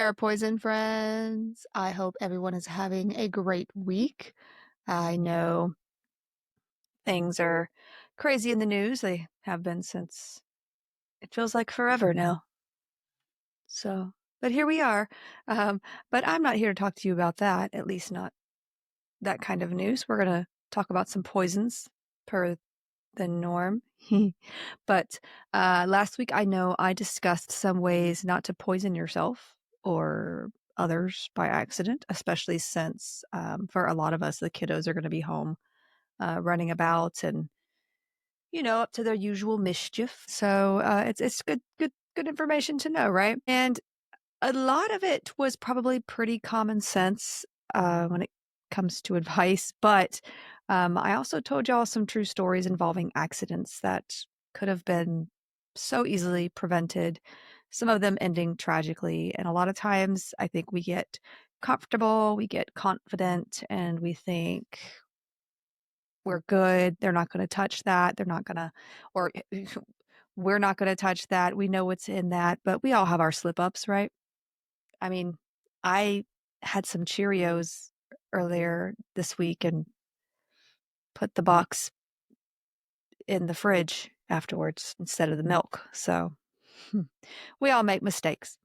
there, poison friends. I hope everyone is having a great week. I know things are crazy in the news. They have been since it feels like forever now. So, but here we are. Um, but I'm not here to talk to you about that, at least not that kind of news. We're going to talk about some poisons per the norm. But last week, I know I discussed some ways not to poison yourself or others by accident, especially since for a lot of us, the kiddos are going to be home running about and up to their usual mischief. So it's good information to know, right? And a lot of it was probably pretty common sense when it comes to advice, but I also told y'all some true stories involving accidents that could have been so easily prevented, some of them ending tragically. And a lot of times I think we get comfortable, we get confident, and we think we're good. They're not going to touch that. They're not going to, or we're not going to touch that. We know what's in that, but we all have our slip ups, right? I mean, I had some Cheerios earlier this week and put the box in the fridge afterwards instead of the milk. So we all make mistakes.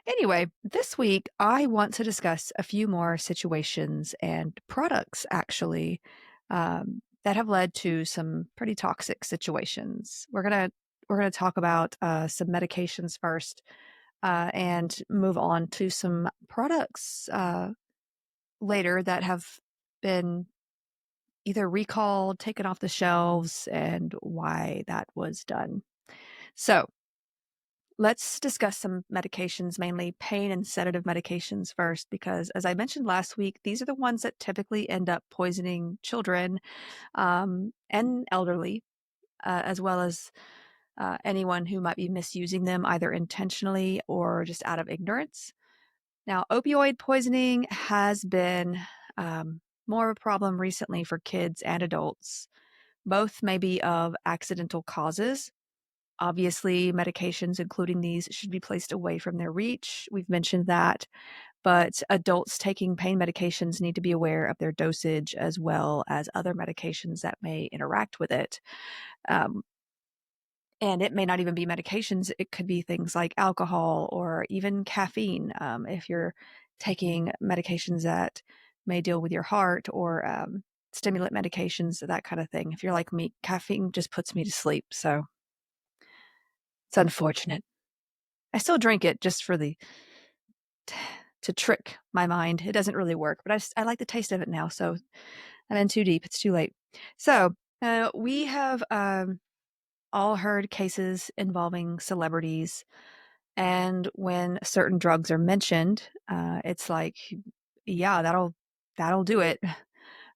Anyway, this week I want to discuss a few more situations and products actually that have led to some pretty toxic situations. We're gonna talk about some medications first, and move on to some products later that have been either recalled, taken off the shelves, and why that was done. So, let's discuss some medications, mainly pain and sedative medications first, because as I mentioned last week, these are the ones that typically end up poisoning children and elderly, as well as anyone who might be misusing them either intentionally or just out of ignorance. Now, opioid poisoning has been more of a problem recently for kids and adults. Both may be of accidental causes. Obviously, medications, including these, should be placed away from their reach. We've mentioned that. But adults taking pain medications need to be aware of their dosage as well as other medications that may interact with it. Um, and it may not even be medications. It could be things like alcohol or even caffeine. If you're taking medications that may deal with your heart or stimulant medications, that kind of thing. If you're like me, caffeine just puts me to sleep. So it's unfortunate. I still drink it just for to trick my mind. It doesn't really work, but I like the taste of it now. So I'm in too deep. It's too late. So we have all heard cases involving celebrities. And when certain drugs are mentioned, it's like, yeah, that'll do it.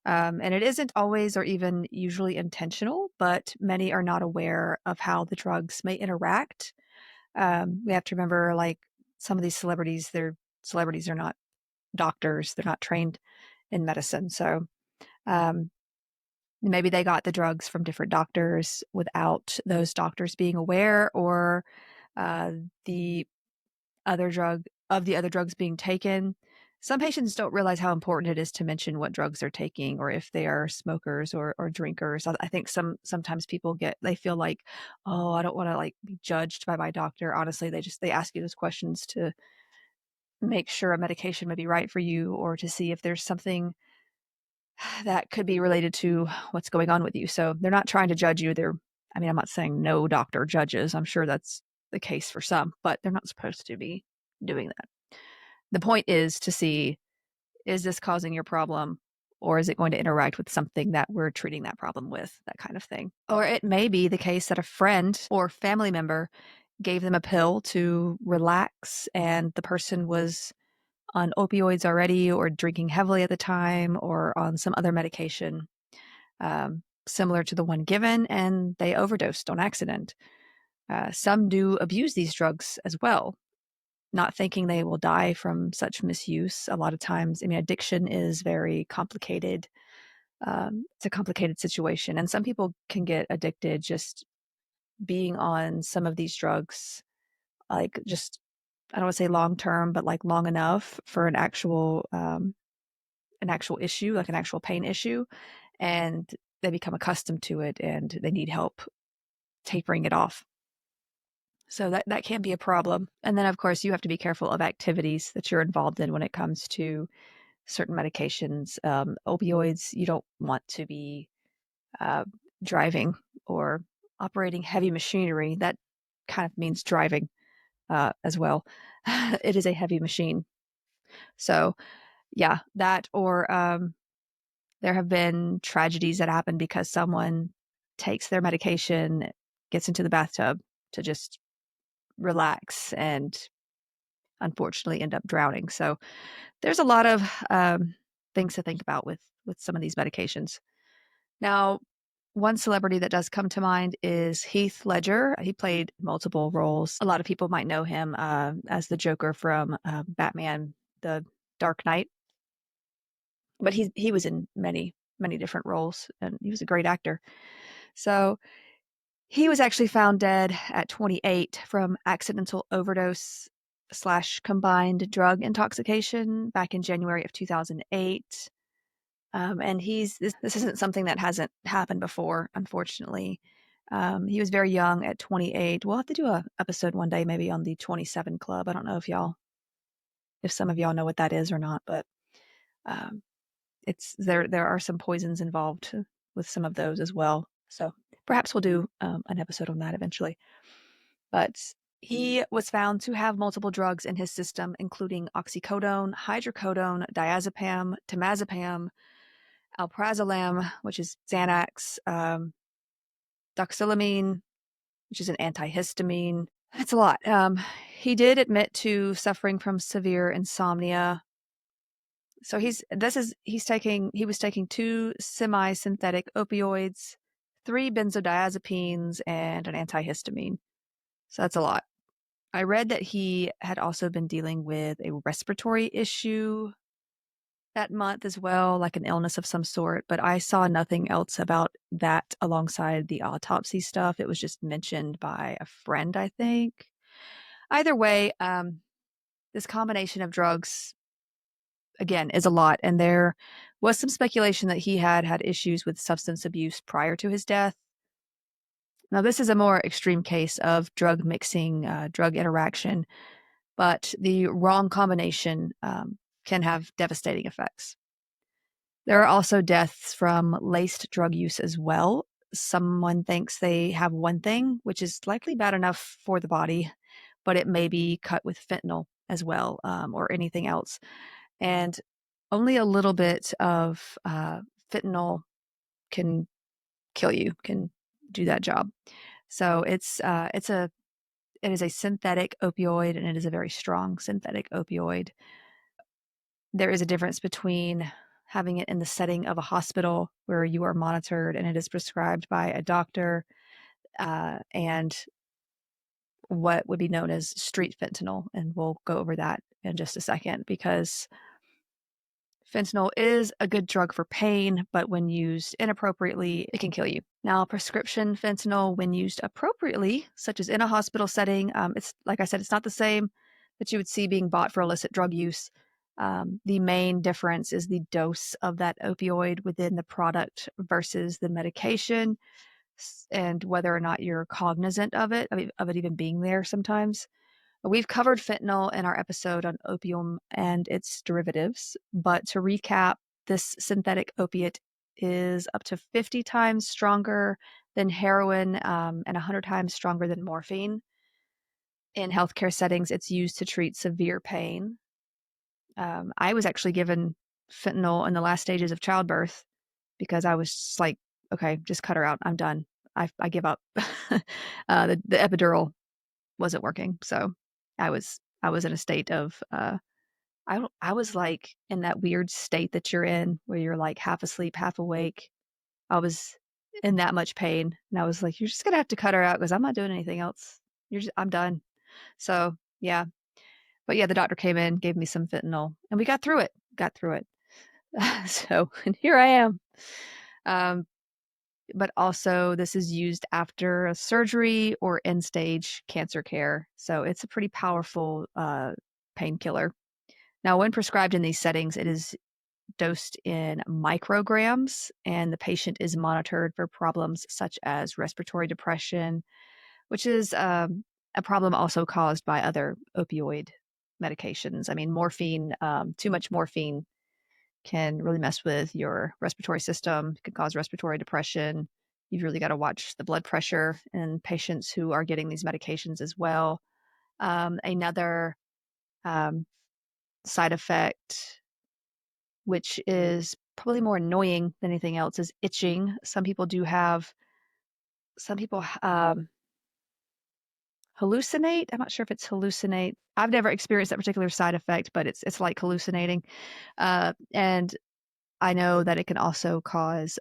And it isn't always or even usually intentional, but many are not aware of how the drugs may interact. We have to remember, like some of these celebrities, they're celebrities are not doctors; they're not trained in medicine, so um, maybe they got the drugs from different doctors without those doctors being aware, or uh, the the other drugs being taken. Some patients don't realize how important it is to mention what drugs they're taking or if they are smokers or drinkers. I think sometimes people they feel like, oh, I don't want to like be judged by my doctor. Honestly, they ask you those questions to make sure a medication may be right for you or to see if there's something that could be related to what's going on with you. So they're not trying to judge you. I mean, I'm not saying no doctor judges. I'm sure that's the case for some, but they're not supposed to be doing that. The point is to see, is this causing your problem or is it going to interact with something that we're treating that problem with, that kind of thing. Or it may be the case that a friend or family member gave them a pill to relax and the person was on opioids already or drinking heavily at the time or on some other medication similar to the one given, and they overdosed on accident. Some do abuse these drugs as well, not thinking they will die from such misuse. A lot of times, I mean, addiction is very complicated. It's a complicated situation, and some people can get addicted just being on some of these drugs, like just I don't want to say long term, but like long enough for an actual issue, like an actual pain issue, and they become accustomed to it and they need help tapering it off. So that can be a problem. And then, of course, you have to be careful of activities that you're involved in when it comes to certain medications. Opioids, you don't want to be uh, driving or operating heavy machinery. That kind of means driving as well. It is a heavy machine. So, yeah, that or there have been tragedies that happen because someone takes their medication, gets into the bathtub to just relax, and unfortunately end up drowning. So there's a lot of things to think about with some of these medications. Now, one celebrity that does come to mind is Heath Ledger. He played multiple roles. A lot of people might know him as the Joker from Batman: The Dark Knight, but he was in many different roles, and he was a great actor. So he was actually found dead at 28 from accidental overdose slash combined drug intoxication back in January of 2008. And this isn't something that hasn't happened before, unfortunately. He was very young at 28. We'll have to do a episode one day, maybe on the 27 Club. I don't know if some of y'all know what that is or not, but um, it's there are some poisons involved with some of those as well. So perhaps we'll do an episode on that eventually. But he was found to have multiple drugs in his system, including oxycodone, hydrocodone, diazepam, temazepam, alprazolam, which is Xanax, doxylamine, which is an antihistamine. That's a lot. He did admit to suffering from severe insomnia. So he was taking 2 semi-synthetic opioids, 3 benzodiazepines, and an antihistamine. So that's a lot. I read that he had also been dealing with a respiratory issue that month as well, like an illness of some sort, but I saw nothing else about that alongside the autopsy stuff. It was just mentioned by a friend, I think. Either way, this combination of drugs, again, is a lot, and there was some speculation that he had issues with substance abuse prior to his death. Now, this is a more extreme case of drug mixing, drug interaction, but the wrong combination can have devastating effects. There are also deaths from laced drug use as well. Someone thinks they have one thing, which is likely bad enough for the body, but it may be cut with fentanyl as well, or anything else. And only a little bit of fentanyl can kill you, can do that job. So it is a synthetic opioid, and it is a very strong synthetic opioid. There is a difference between having it in the setting of a hospital where you are monitored and it is prescribed by a doctor, and what would be known as street fentanyl. And we'll go over that in just a second, because fentanyl is a good drug for pain, but when used inappropriately, it can kill you. Now, prescription fentanyl, when used appropriately, such as in a hospital setting, it's like I said, it's not the same that you would see being bought for illicit drug use. The main difference is the dose of that opioid within the product versus the medication, and whether or not you're cognizant of it even being there sometimes. We've covered fentanyl in our episode on opium and its derivatives, but to recap, this synthetic opiate is up to 50 times stronger than heroin, and 100 times stronger than morphine. In healthcare settings, it's used to treat severe pain. I was actually given fentanyl in the last stages of childbirth because I was just like, okay, just cut her out. I'm done. I give up. The epidural wasn't working, so I was in a state of I was like in that weird state that you're in where you're like half asleep, half awake. I was in that much pain, and I was like, you're just gonna have to cut her out because I'm not doing anything else. I'm done. So yeah, but yeah, the doctor came in, gave me some fentanyl, and we got through it. So, and here I am. Um, but also this is used after a surgery or end-stage cancer care. So it's a pretty powerful painkiller. Now, when prescribed in these settings, it is dosed in micrograms, and the patient is monitored for problems such as respiratory depression, which is a problem also caused by other opioid medications. I mean, morphine, too much morphine can really mess with your respiratory system, can cause respiratory depression. You've really got to watch the blood pressure in patients who are getting these medications as well. Another um, side effect, which is probably more annoying than anything else, is itching. Some people hallucinate. I'm not sure if it's hallucinate. I've never experienced that particular side effect, but it's like hallucinating. And I know that it can also cause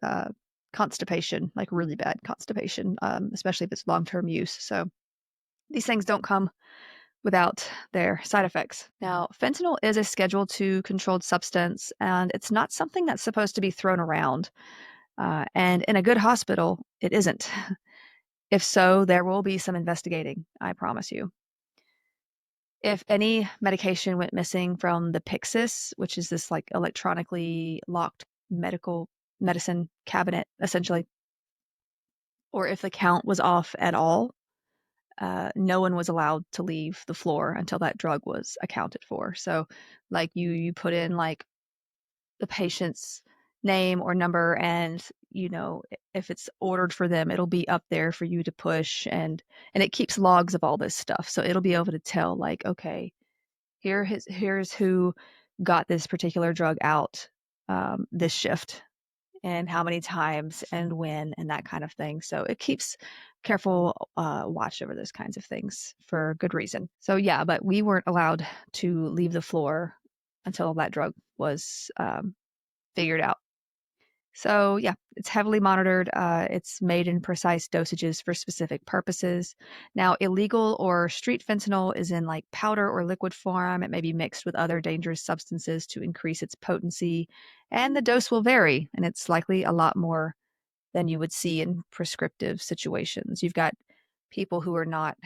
constipation, like really bad constipation, especially if it's long-term use. So these things don't come without their side effects. Now, fentanyl is a Schedule II controlled substance, and it's not something that's supposed to be thrown around. And in a good hospital, it isn't. If so, there will be some investigating, I promise you. If any medication went missing from the Pyxis, which is this like electronically locked medicine cabinet, essentially, or if the count was off at all, no one was allowed to leave the floor until that drug was accounted for. So, like you put in like the patient's name or number, and if it's ordered for them, it'll be up there for you to push, and it keeps logs of all this stuff, so it'll be able to tell like, okay, here's who got this particular drug out this shift, and how many times and when, and that kind of thing. So it keeps careful watch over those kinds of things for good reason. So yeah, but we weren't allowed to leave the floor until that drug was figured out. So yeah, it's heavily monitored. It's made in precise dosages for specific purposes. Now, illegal or street fentanyl is in like powder or liquid form. It may be mixed with other dangerous substances to increase its potency, and the dose will vary, and it's likely a lot more than you would see in prescriptive situations. You've got people who are not,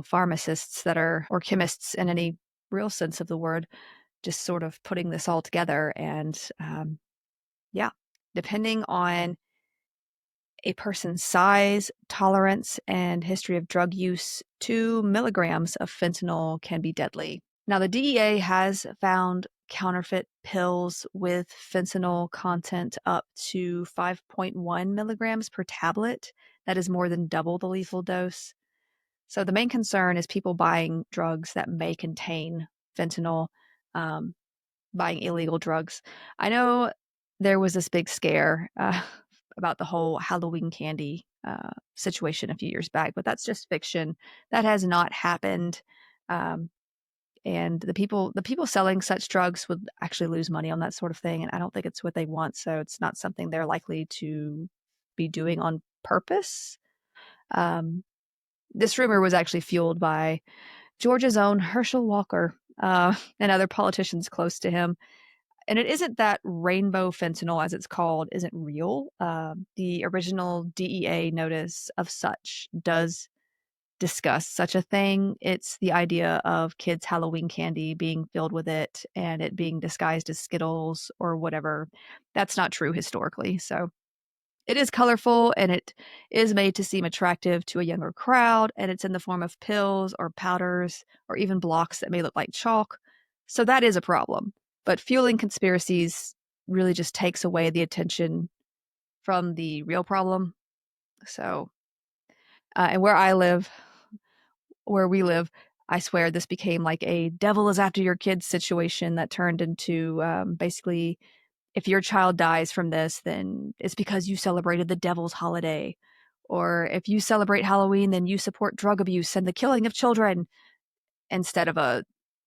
pharmacists that are, or chemists in any real sense of the word, just sort of putting this all together. And yeah, depending on a person's size, tolerance, and history of drug use, 2 milligrams of fentanyl can be deadly. Now, the DEA has found counterfeit pills with fentanyl content up to 5.1 milligrams per tablet. That is more than double the lethal dose. So the main concern is people buying drugs that may contain fentanyl, buying illegal drugs. I know there was this big scare about the whole Halloween candy situation a few years back, but that's just fiction. That has not happened. And the people selling such drugs would actually lose money on that sort of thing, and I don't think it's what they want. So it's not something they're likely to be doing on purpose. This rumor was actually fueled by Georgia's own Herschel Walker and other politicians close to him. And it isn't that rainbow fentanyl, as it's called, isn't real. The original DEA notice of such does discuss such a thing. It's the idea of kids' Halloween candy being filled with it and it being disguised as Skittles or whatever. That's not true historically. So it is colorful, and it is made to seem attractive to a younger crowd, and it's in the form of pills or powders or even blocks that may look like chalk. So that is a problem. But fueling conspiracies really just takes away the attention from the real problem. So, and where we live, I swear this became like a devil is after your kids situation that turned into basically, if your child dies from this, then it's because you celebrated the devil's holiday. Or if you celebrate Halloween, then you support drug abuse and the killing of children, instead of a,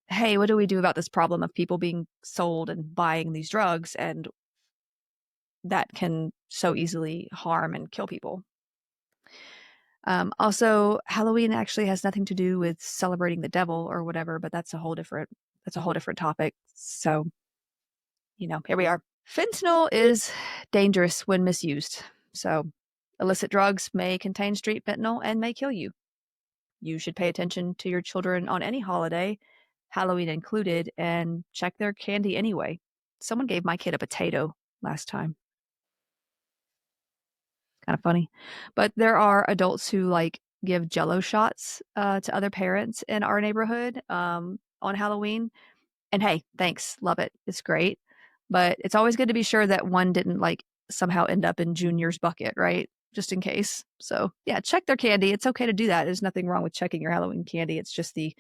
hey, what do we do about this problem of people being sold and buying these drugs, and that can so easily harm and kill people. Also, Halloween actually has nothing to do with celebrating the devil or whatever, but that's a whole different topic. So, here we are. Fentanyl is dangerous when misused. So, illicit drugs may contain street fentanyl and may kill you. You should pay attention to your children on any holiday, Halloween included, and check their candy anyway. Someone gave my kid a potato last time. Kind of funny. But there are adults who like give jello shots to other parents in our neighborhood on Halloween. And hey, thanks. Love it. It's great. But it's always good to be sure that one didn't like somehow end up in Junior's bucket, right? Just in case. So yeah, check their candy. It's okay to do that. There's nothing wrong with checking your Halloween candy. It's just the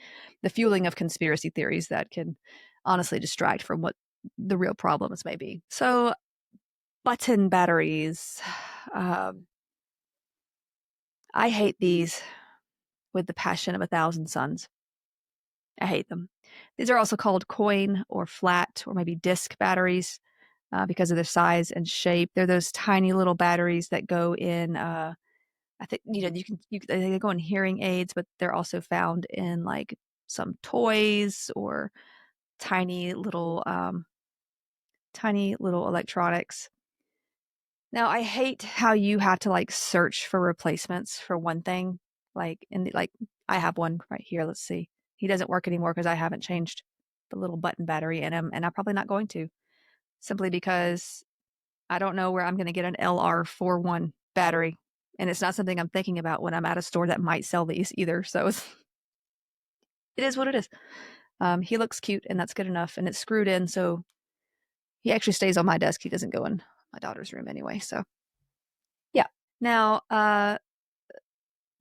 fueling of conspiracy theories that can honestly distract from what the real problems may be. So button batteries. Um, I hate these with the passion of 1,000 suns. I hate them. These are also called coin or flat or maybe disc batteries because of their size and shape. They're those tiny little batteries that go in. I think they go in hearing aids, but they're also found in like some toys or tiny little electronics. Now, I hate how you have to like search for replacements for one thing. Like I have one right here. Let's see. He doesn't work anymore because I haven't changed the little button battery in him, and I'm probably not going to, simply because I don't know where I'm going to get an LR41 battery, and it's not something I'm thinking about when I'm at a store that might sell these either. So it is what it is. He looks cute, and that's good enough, and it's screwed in, so he actually stays on my desk. He doesn't go in my daughter's room anyway. So yeah. Now,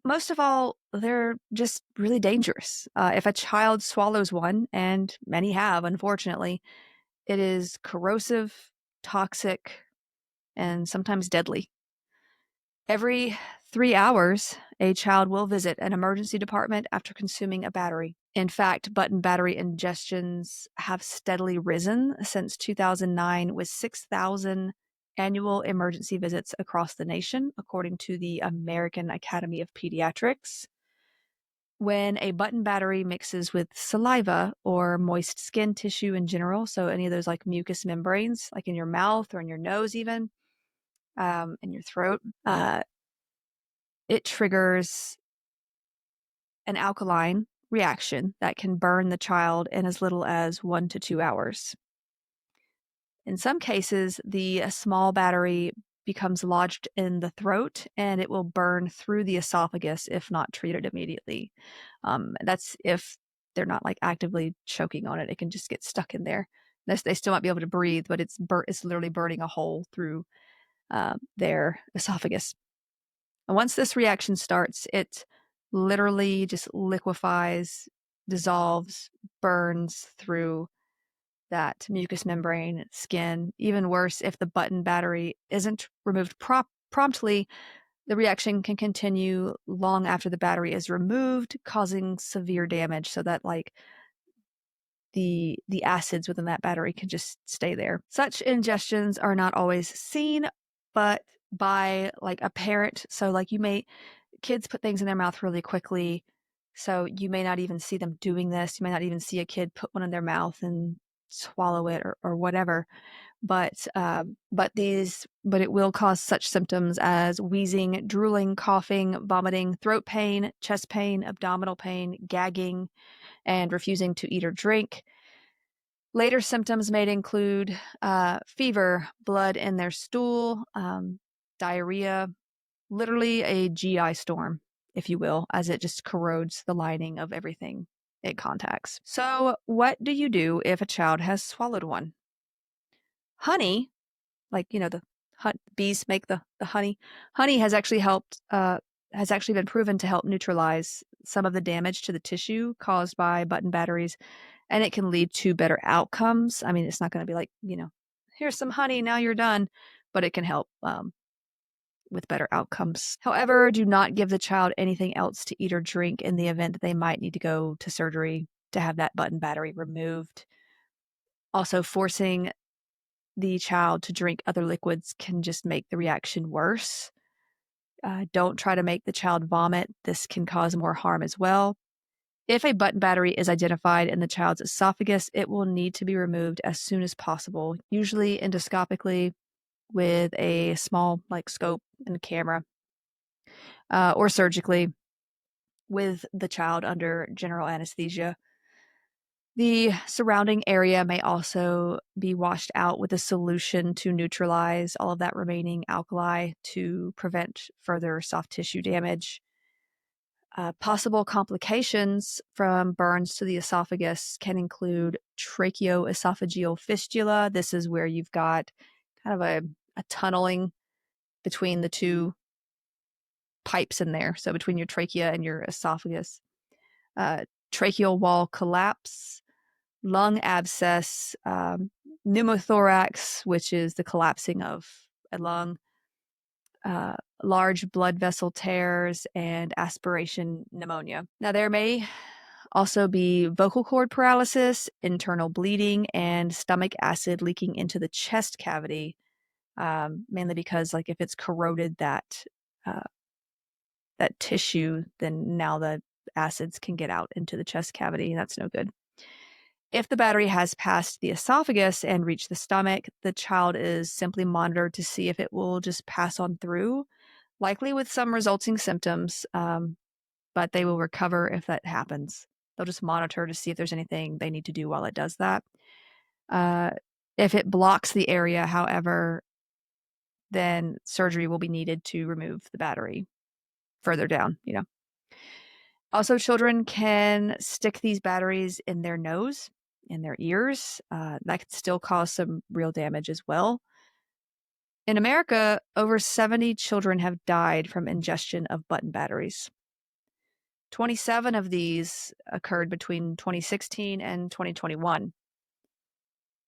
most of all, they're just really dangerous. If a child swallows one, and many have, unfortunately, it is corrosive, toxic, and sometimes deadly. Every 3 hours, a child will visit an emergency department after consuming a battery. In fact, button battery ingestions have steadily risen since 2009, with 6,000 annual emergency visits across the nation, according to the American Academy of Pediatrics. When a button battery mixes with saliva or moist skin tissue in general, so any of those like mucous membranes, like in your mouth or in your nose even, in your throat, it triggers an alkaline reaction that can burn the child in as little as 1 to 2 hours. In some cases, the small battery becomes lodged in the throat and it will burn through the esophagus if not treated immediately. That's if they're not like actively choking on it. It can just get stuck in there. They still might be able to breathe, but it's literally burning a hole through their esophagus. And once this reaction starts, it literally just liquefies, dissolves, burns through that mucous membrane, skin. Even worse, if the button battery isn't removed promptly, the reaction can continue long after the battery is removed, causing severe damage so that like the acids within that battery can just stay there. Such ingestions are not always seen, but by like a parent. So like kids put things in their mouth really quickly. So you may not even see them doing this. You may not even see a kid put one in their mouth and swallow it or whatever. But it will cause such symptoms as wheezing, drooling, coughing, vomiting, throat pain, chest pain, abdominal pain, gagging, and refusing to eat or drink. Later symptoms may include fever, blood in their stool, diarrhea, literally a GI storm, if you will, as it just corrodes the lining of everything it contacts. So, what do you do if a child has swallowed one? Honey, like the bees make the honey. Honey has actually been proven to help neutralize some of the damage to the tissue caused by button batteries, and it can lead to better outcomes. I mean, it's not going to be like here's some honey, now you're done, but it can help with better outcomes. However, do not give the child anything else to eat or drink in the event that they might need to go to surgery to have that button battery removed. Also, forcing the child to drink other liquids can just make the reaction worse. Don't try to make the child vomit. This can cause more harm as well. If a button battery is identified in the child's esophagus, it will need to be removed as soon as possible, usually endoscopically. with a small like scope and camera, or surgically with the child under general anesthesia. The surrounding area may also be washed out with a solution to neutralize all of that remaining alkali to prevent further soft tissue damage. Possible complications from burns to the esophagus can include tracheoesophageal fistula. This is where you've got kind of a tunneling between the two pipes in there, so between your trachea and your esophagus. Tracheal wall collapse, lung abscess, pneumothorax, which is the collapsing of a lung, large blood vessel tears, and aspiration pneumonia. Now, there may also be vocal cord paralysis, internal bleeding, and stomach acid leaking into the chest cavity, mainly because, like, if it's corroded that tissue, then now the acids can get out into the chest cavity, and that's no good. If the battery has passed the esophagus and reached the stomach, the child is simply monitored to see if it will just pass on through, likely with some resulting symptoms, but they will recover if that happens. They'll just monitor to see if there's anything they need to do while it does that. If it blocks the area, however, then surgery will be needed to remove the battery further down, Also, children can stick these batteries in their nose, in their ears. That could still cause some real damage as well. In America, over 70 children have died from ingestion of button batteries. 27 of these occurred between 2016 and 2021.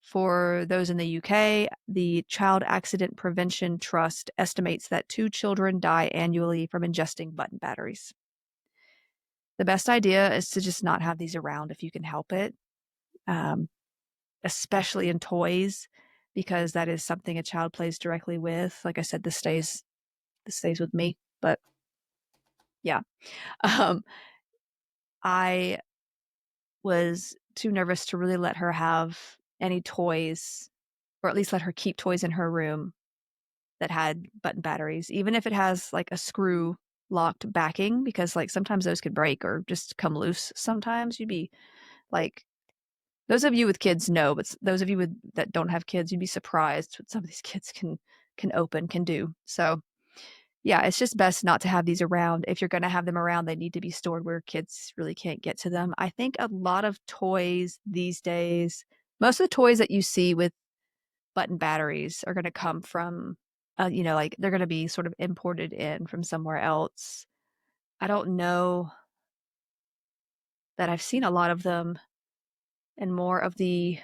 For those in the UK, the Child Accident Prevention Trust estimates that 2 children die annually from ingesting button batteries. The best idea is to just not have these around if you can help it, especially in toys, because that is something a child plays directly with. Like I said, this stays with me, but yeah. I was too nervous to really let her have any toys, or at least let her keep toys in her room that had button batteries, even if it has like a screw locked backing, because like sometimes those could break or just come loose. Sometimes you'd be like, those of you with kids know, but those of you that don't have kids, you'd be surprised what some of these kids can do. So yeah, it's just best not to have these around. If you're going to have them around, they need to be stored where kids really can't get to them. I think a lot of toys these days, most of the toys that you see with button batteries are going to come from, like they're going to be sort of imported in from somewhere else. I don't know that I've seen a lot of them in more of the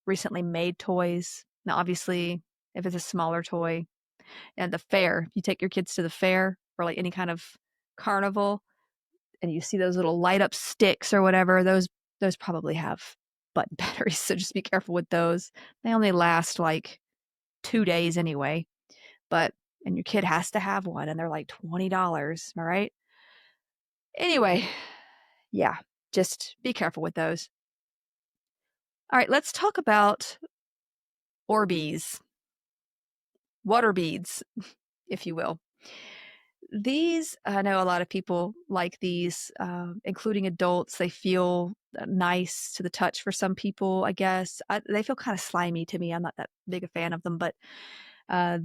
recently made toys. Now, obviously, if it's a smaller toy, and the fair, if you take your kids to the fair or like any kind of carnival and you see those little light up sticks or whatever, those probably have button batteries. So just be careful with those. They only last like 2 days anyway, and your kid has to have one and they're like $20. All right. Anyway, yeah, just be careful with those. All right, let's talk about Orbeez, water beads, if you will. These, I know a lot of people like these, including adults. They feel nice to the touch for some people, I guess. They feel kind of slimy to me. I'm not that big a fan of them, but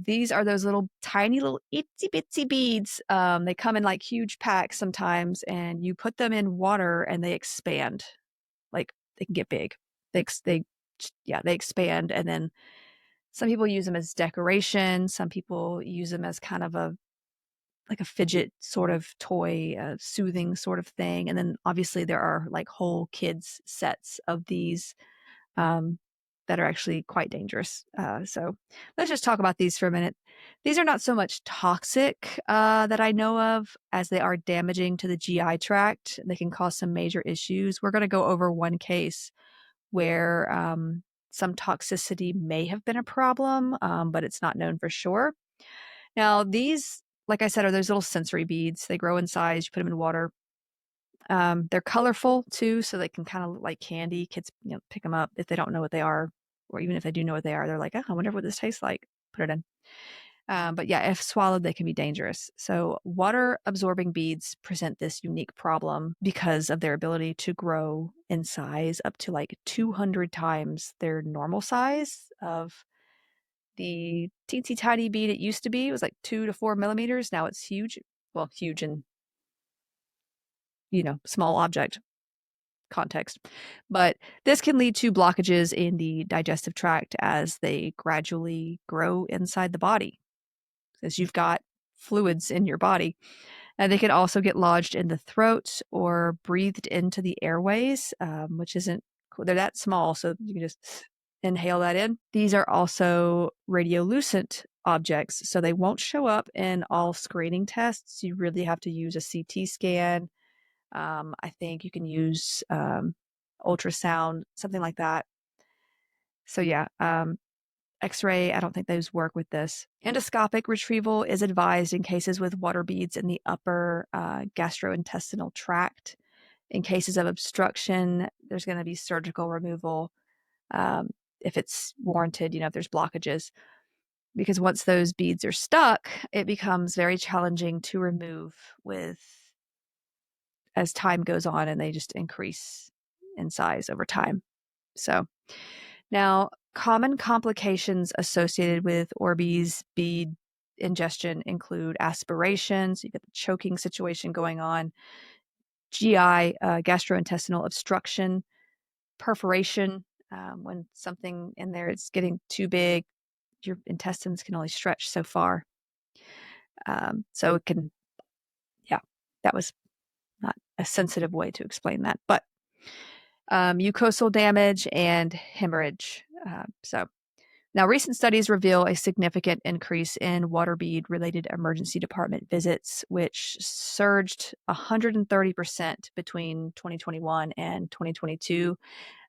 these are those little tiny little itsy bitsy beads. They come in like huge packs sometimes, and you put them in water and they expand. Like they can get big. They expand, and then some people use them as decoration. Some people use them as kind of a fidget sort of toy, soothing sort of thing. And then obviously there are like whole kids sets of these that are actually quite dangerous. So let's just talk about these for a minute. These are not so much toxic that I know of as they are damaging to the GI tract. They can cause some major issues. We're going to go over one case where some toxicity may have been a problem, but it's not known for sure. Now, these, like I said, are those little sensory beads. They grow in size. You put them in water. They're colorful too, so they can kind of look like candy. Kids, pick them up if they don't know what they are, or even if they do know what they are, they're like, oh, I wonder what this tastes like. put it in. But yeah, if swallowed, they can be dangerous. So water absorbing beads present this unique problem because of their ability to grow in size up to like 200 times their normal size of the teensy tiny bead it used to be. It was like 2 to 4 millimeters. Now it's huge. Well, huge in, small object context. But this can lead to blockages in the digestive tract as they gradually grow inside the body, as you've got fluids in your body. And they can also get lodged in the throat or breathed into the airways, which isn't cool. They're that small, so you can just inhale that in. These are also radiolucent objects, so they won't show up in all screening tests. You really have to use a CT scan. I think you can use ultrasound, something like that. So yeah, X-ray, I don't think those work with this. Endoscopic retrieval is advised in cases with water beads in the upper gastrointestinal tract. In cases of obstruction, there's going to be surgical removal if it's warranted, if there's blockages. Because once those beads are stuck, it becomes very challenging to remove as time goes on, and they just increase in size over time. So now, common complications associated with Orbeez bead ingestion include aspiration, so you get the choking situation going on, GI, gastrointestinal obstruction, perforation, when something in there is getting too big, your intestines can only stretch so far. So it can, that was not a sensitive way to explain that, but mucosal damage and hemorrhage. So now recent studies reveal a significant increase in water bead related emergency department visits, which surged 130% between 2021 and 2022.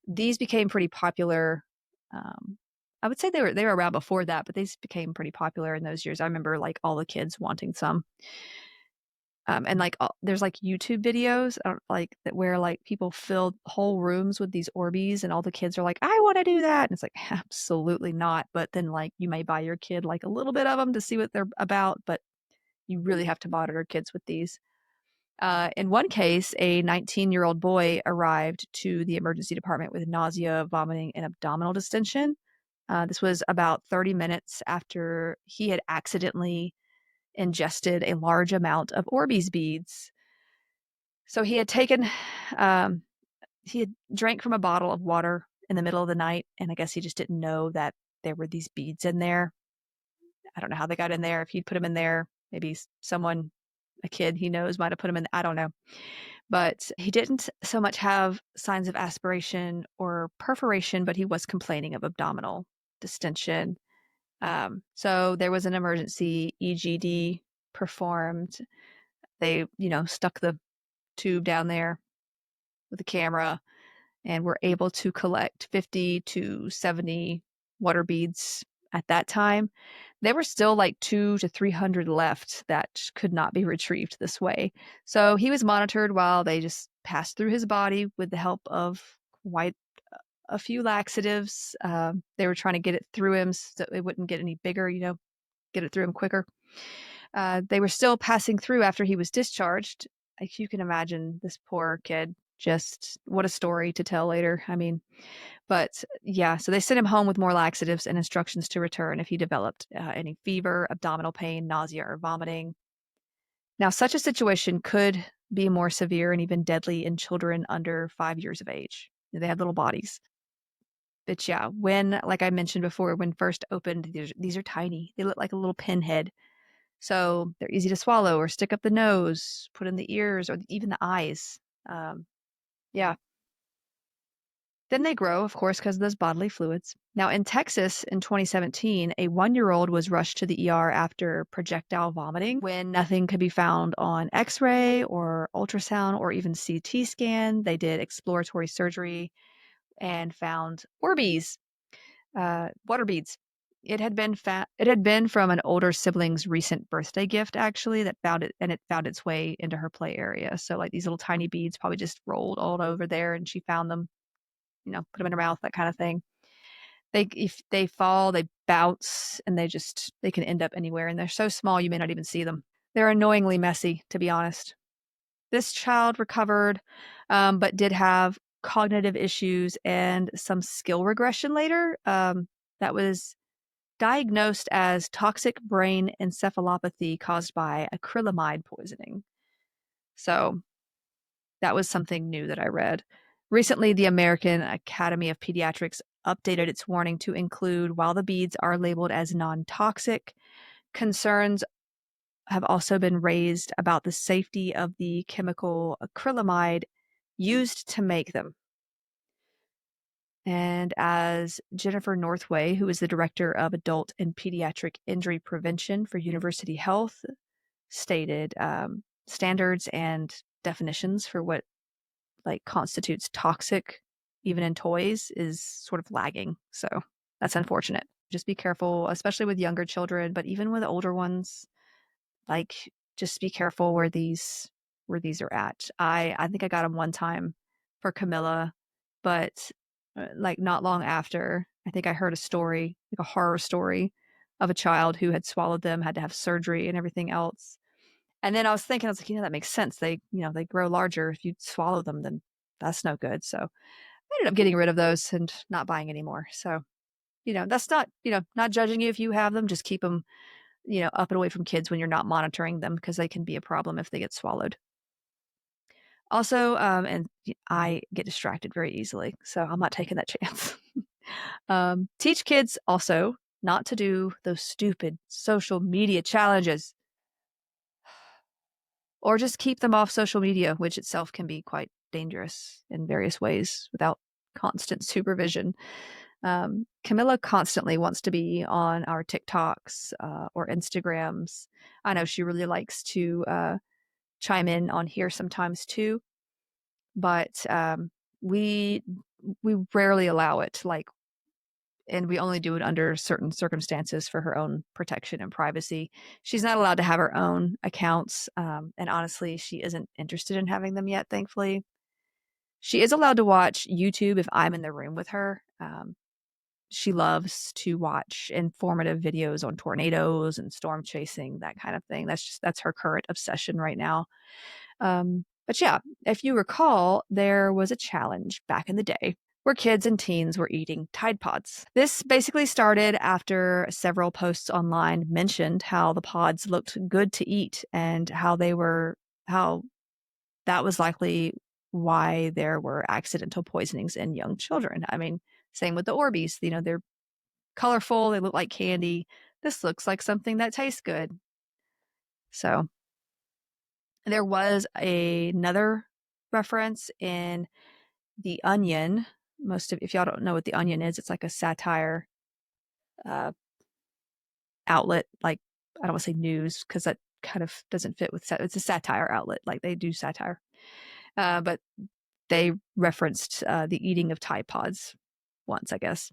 These became pretty popular. I would say they were around before that, but these became pretty popular in those years. I remember like all the kids wanting some. And like there's like YouTube videos like that where like people fill whole rooms with these Orbeez and all the kids are like, I want to do that. And it's like, absolutely not. But then like you may buy your kid like a little bit of them to see what they're about, but you really have to monitor kids with these. In one case, a 19-year-old boy arrived to the emergency department with nausea, vomiting, and abdominal distension. This was about 30 minutes after he had accidentally ingested a large amount of Orbeez beads. So he had drank from a bottle of water in the middle of the night, and I guess he just didn't know that there were these beads in there. I don't know how they got in there. If he'd put them in there, maybe a kid he knows might have put them in. I don't know. But he didn't so much have signs of aspiration or perforation, but he was complaining of abdominal distension. So there was an emergency EGD performed. They, stuck the tube down there with a camera and were able to collect 50 to 70 water beads at that time. There were still like 200 to 300 left that could not be retrieved this way. So he was monitored while they just passed through his body with the help of quite a few laxatives. They were trying to get it through him so it wouldn't get any bigger, get it through him quicker. They were still passing through after he was discharged. Like you can imagine this poor kid, just what a story to tell later. I mean, but yeah, so they sent him home with more laxatives and instructions to return if he developed any fever, abdominal pain, nausea, or vomiting. Now, such a situation could be more severe and even deadly in children under 5 years of age. They have little bodies. But yeah, like I mentioned before, when first opened, these are tiny. They look like a little pinhead. So they're easy to swallow or stick up the nose, put in the ears, or even the eyes. Yeah. Then they grow, of course, because of those bodily fluids. Now, in Texas in 2017, a 1-year-old was rushed to the ER after projectile vomiting when nothing could be found on X-ray or ultrasound or even CT scan. They did exploratory surgery and found Orbeez, water beads. It had been from an older sibling's recent birthday gift, actually, that it found its way into her play area. So like these little tiny beads probably just rolled all over there, and she found them, put them in her mouth, that kind of thing. If they fall, they bounce and they can end up anywhere. And they're so small, you may not even see them. They're annoyingly messy, to be honest. This child recovered, but did have cognitive issues and some skill regression later. That was diagnosed as toxic brain encephalopathy caused by acrylamide poisoning. So that was something new that I read. Recently, the American Academy of Pediatrics updated its warning to include, while the beads are labeled as non-toxic, concerns have also been raised about the safety of the chemical acrylamide used to make them. And as Jennifer Northway, who is the director of adult and pediatric injury prevention for University Health, stated, standards and definitions for what constitutes toxic, even in toys, is sort of lagging. So that's unfortunate. Just be careful, especially with younger children, but even with older ones. Just be careful where these are at. I think I got them one time for Camilla, but not long after, I think I heard a story, like a horror story of a child who had swallowed them, had to have surgery and everything else. And then I was like, that makes sense. They grow larger. If you swallow them, then that's no good. So I ended up getting rid of those and not buying anymore. So, that's not, not judging you if you have them. Just keep them, up and away from kids when you're not monitoring them, because they can be a problem if they get swallowed. Also, and I get distracted very easily, so I'm not taking that chance. Teach kids also not to do those stupid social media challenges, or just keep them off social media, which itself can be quite dangerous in various ways without constant supervision. Camilla constantly wants to be on our TikToks or Instagrams. I know she really likes to chime in on here sometimes too, but we rarely allow it. And we only do it under certain circumstances for her own protection and privacy. She's not allowed to have her own accounts, and honestly, she isn't interested in having them yet, thankfully. She is allowed to watch YouTube if I'm in the room with her. She loves to watch informative videos on tornadoes and storm chasing, that kind of thing. That's her current obsession right now. But yeah, if you recall, there was a challenge back in the day where kids and teens were eating Tide Pods. This basically started after several posts online mentioned how the pods looked good to eat and how that was likely why there were accidental poisonings in young children. I mean, same with the Orbeez. They're colorful, they look like candy. This looks like something that tastes good. So there was another reference in The Onion. If y'all don't know what The Onion is, it's like a satire outlet. I don't want to say news because that kind of doesn't fit with it's a satire outlet. They do satire, but they referenced the eating of Tide Pods once, I guess.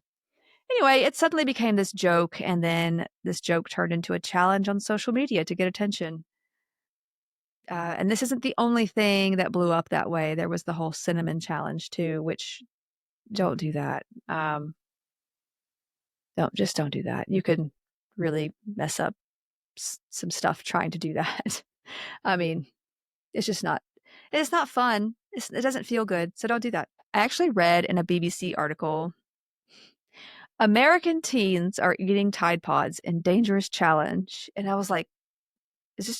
Anyway, it suddenly became this joke, and then this joke turned into a challenge on social media to get attention. And this isn't the only thing that blew up that way. There was the whole cinnamon challenge too, which don't do that. Don't do that. You could really mess up some stuff trying to do that. I mean, it's not fun. It doesn't feel good. So don't do that. I actually read in a BBC article, American teens are eating Tide Pods in dangerous challenge. And I was like,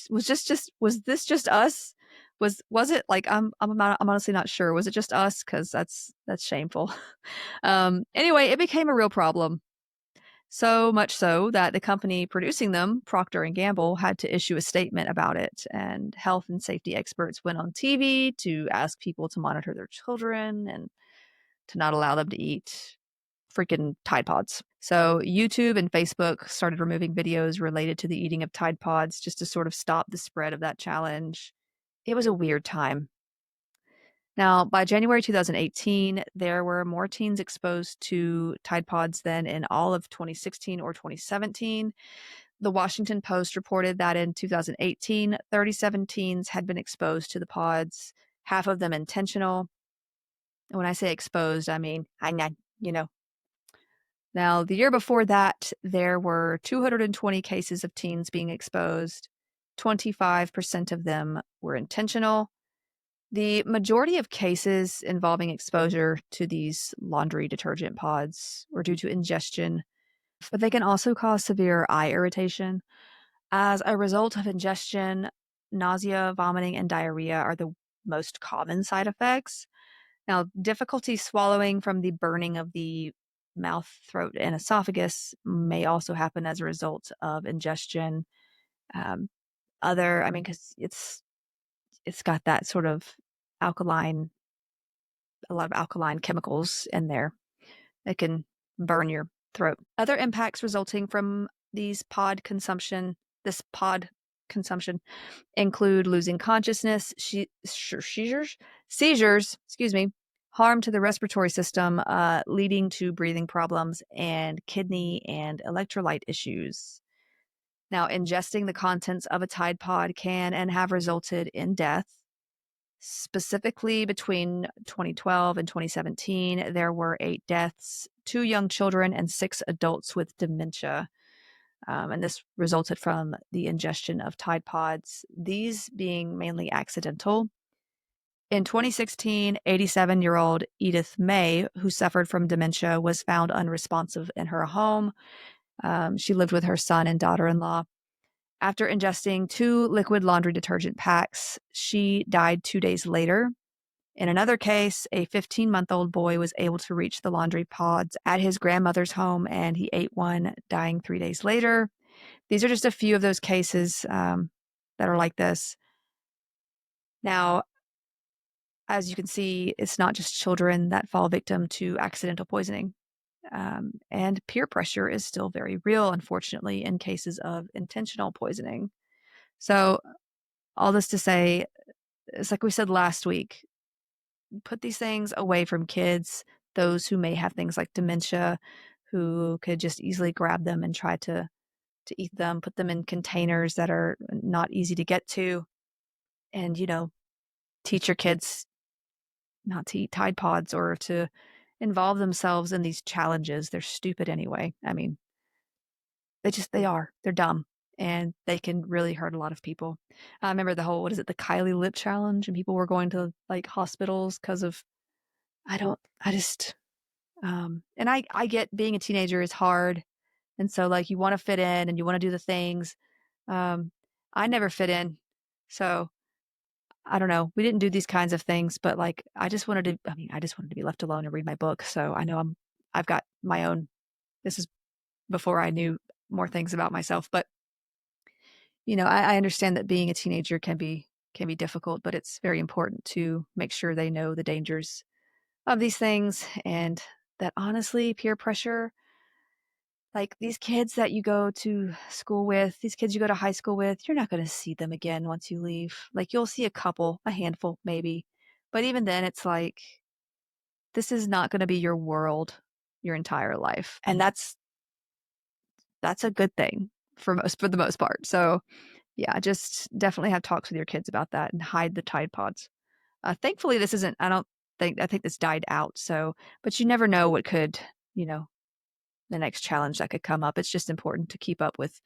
was this just us? Was it I'm honestly not sure. Was it just us? Because that's shameful. Anyway, it became a real problem. So much so that the company producing them, Procter and Gamble, had to issue a statement about it. And health and safety experts went on TV to ask people to monitor their children and to not allow them to eat freaking Tide Pods. So YouTube and Facebook started removing videos related to the eating of Tide Pods just to sort of stop the spread of that challenge. It was a weird time. Now, by January 2018, there were more teens exposed to Tide Pods than in all of 2016 or 2017. The Washington Post reported that in 2018, 37 teens had been exposed to the pods, half of them intentional. And when I say exposed, I mean, Now, the year before that, there were 220 cases of teens being exposed. 25% of them were intentional. The majority of cases involving exposure to these laundry detergent pods were due to ingestion, but they can also cause severe eye irritation. As a result of ingestion, nausea, vomiting, and diarrhea are the most common side effects. Now, difficulty swallowing from the burning of the mouth, throat, and esophagus may also happen as a result of ingestion. Um, because it's got that sort of alkaline, a lot of alkaline chemicals in there that can burn your throat. Other impacts resulting from this pod consumption include losing consciousness, seizures, harm to the respiratory system, leading to breathing problems and kidney and electrolyte issues. Now, ingesting the contents of a Tide Pod can and have resulted in death. Specifically, between 2012 and 2017, there were 8 deaths, 2 young children, and 6 adults with dementia. And this resulted from the ingestion of Tide Pods, these being mainly accidental. In 2016, 87-year-old Edith May, who suffered from dementia, was found unresponsive in her home. She lived with her son and daughter-in-law. After ingesting 2 liquid laundry detergent packs, she died 2 days later. In another case, a 15-month-old boy was able to reach the laundry pods at his grandmother's home, and he ate one, dying 3 days later. These are just a few of those cases that are like this. Now, as you can see, it's not just children that fall victim to accidental poisoning. And peer pressure is still very real, unfortunately, in cases of intentional poisoning. So, all this to say, it's like we said last week, put these things away from kids, those who may have things like dementia, who could just easily grab them and try to eat them, put them in containers that are not easy to get to, and, teach your kids not to eat Tide Pods or to involve themselves in these challenges. They're stupid anyway. I mean, they're dumb, and they can really hurt a lot of people. I remember the whole, the Kylie lip challenge, and people were going to like hospitals because of, I just, and I get being a teenager is hard. And so like you want to fit in and you want to do the things. I never fit in. So I don't know. We didn't do these kinds of things, but like I just wanted to be left alone and read my book. So I know I've got my own, this is before I knew more things about myself, but I understand that being a teenager can be difficult, but it's very important to make sure they know the dangers of these things, and that honestly, peer pressure, like these kids that you go to school with, these kids you go to high school with, you're not going to see them again once you leave. Like you'll see a handful maybe. But even then it's like, this is not going to be your world your entire life. And that's a good thing for the most part. So yeah, just definitely have talks with your kids about that and hide the Tide Pods. Thankfully this isn't, I think this died out. So, but you never know what could, the next challenge that could come up. It's just important to keep up with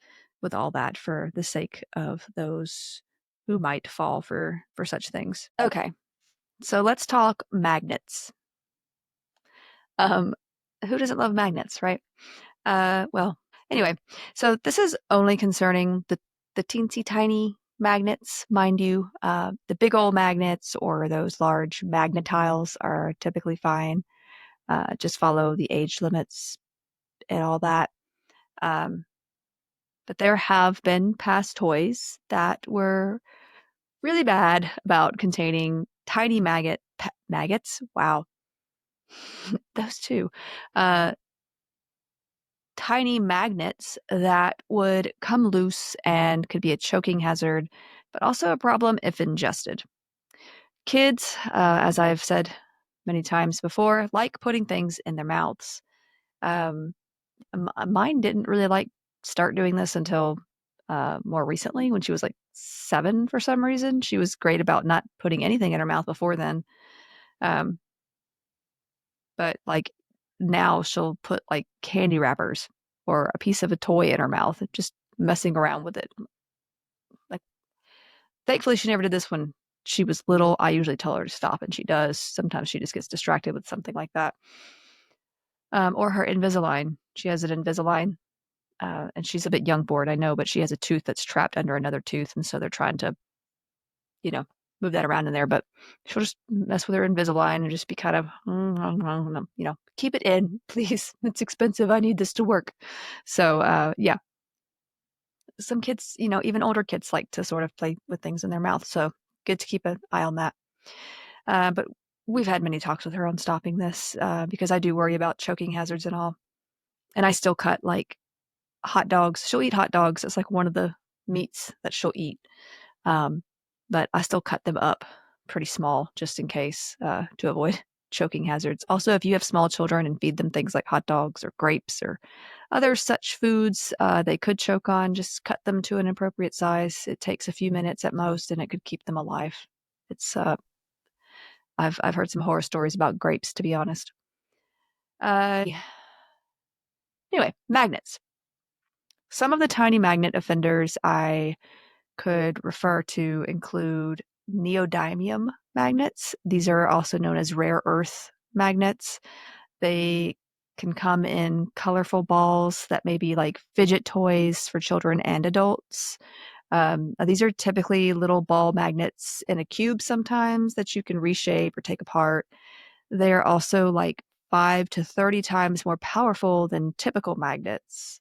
all that for the sake of those who might fall for such things. Okay, so let's talk magnets. Who doesn't love magnets, right? Well, anyway, so this is only concerning the teensy tiny magnets, mind you. The big old magnets or those large magnetiles are typically fine. Just follow the age limits and all that. But there have been past toys that were really bad about containing tiny maggots. Wow. Those two. Tiny magnets that would come loose and could be a choking hazard, but also a problem if ingested. Kids, as I've said many times before, like putting things in their mouths. Mine didn't really start doing this until more recently, when she was like 7 for some reason. She was great about not putting anything in her mouth before then. But like now she'll put like candy wrappers or a piece of a toy in her mouth, just messing around with it. Like, thankfully, she never did this when she was little. I usually tell her to stop, and she does. Sometimes she just gets distracted with something like that. Or her Invisalign. She has an Invisalign, and she's a bit young for it, I know, but she has a tooth that's trapped under another tooth, and so they're trying to, move that around in there. But she'll just mess with her Invisalign and just be kind of, keep it in, please. It's expensive. I need this to work. So, yeah. Some kids, even older kids like to sort of play with things in their mouth. So good to keep an eye on that. But we've had many talks with her on stopping this because I do worry about choking hazards and all. And I still cut like hot dogs. She'll eat hot dogs. It's like one of the meats that she'll eat. But I still cut them up pretty small just in case to avoid choking hazards. Also, if you have small children and feed them things like hot dogs or grapes or other such foods they could choke on, just cut them to an appropriate size. It takes a few minutes at most, and it could keep them alive. It's I've heard some horror stories about grapes, to be honest. Anyway, magnets. Some of the tiny magnet offenders I could refer to include neodymium magnets. These are also known as rare earth magnets. They can come in colorful balls that may be like fidget toys for children and adults. These are typically little ball magnets in a cube sometimes that you can reshape or take apart. They're also like 5 to 30 times more powerful than typical magnets.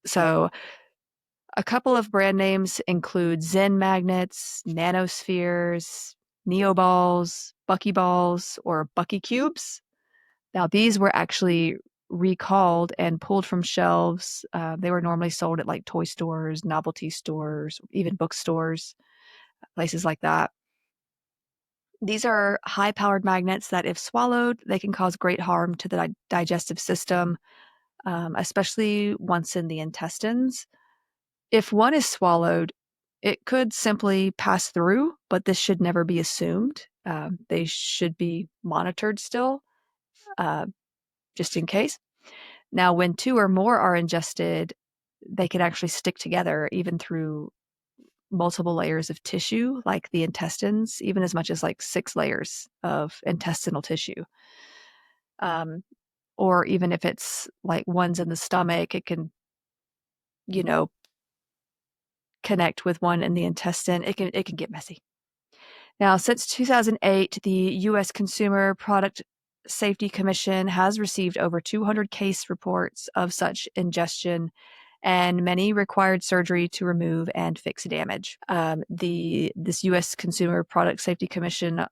So a couple of brand names include Zen magnets, nanospheres, neoballs, buckyballs, or bucky cubes. Now, these were actually recalled and pulled from shelves. They were normally sold at like toy stores, novelty stores, even bookstores, places like that. These are high-powered magnets that, if swallowed, they can cause great harm to the digestive system, especially once in the intestines. If one is swallowed, it could simply pass through, but this should never be assumed. They should be monitored still, just in case. Now, when 2 or more are ingested, they can actually stick together even through multiple layers of tissue, like the intestines, even as much as like 6 layers of intestinal tissue. Or even if it's like one's in the stomach, it can, connect with one in the intestine. It can get messy. Now, since 2008, the U.S. Consumer Product Safety Commission has received over 200 case reports of such ingestion, and many required surgery to remove and fix damage. This U.S. Consumer Product Safety Commission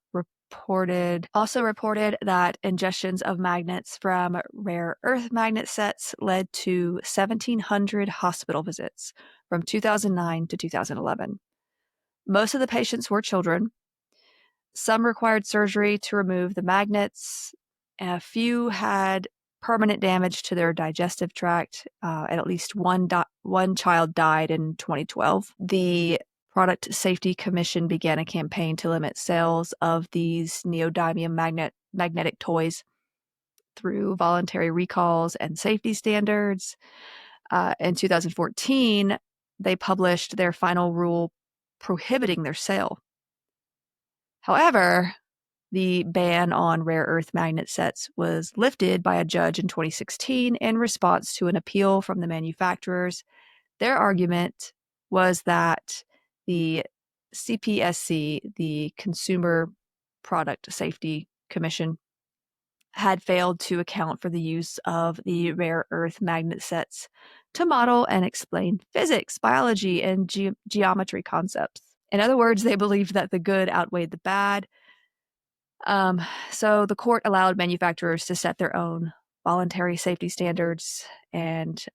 also reported that ingestions of magnets from rare earth magnet sets led to 1,700 hospital visits from 2009 to 2011. Most of the patients were children. Some required surgery to remove the magnets. A few had permanent damage to their digestive tract, and at least one child died in 2012. The Product Safety Commission began a campaign to limit sales of these neodymium magnetic toys through voluntary recalls and safety standards. In 2014, they published their final rule prohibiting their sale. However, the ban on rare earth magnet sets was lifted by a judge in 2016 in response to an appeal from the manufacturers. Their argument was that the CPSC, the Consumer Product Safety Commission, had failed to account for the use of the rare earth magnet sets to model and explain physics, biology, and geometry concepts. In other words, they believed that the good outweighed the bad. So the court allowed manufacturers to set their own voluntary safety standards, and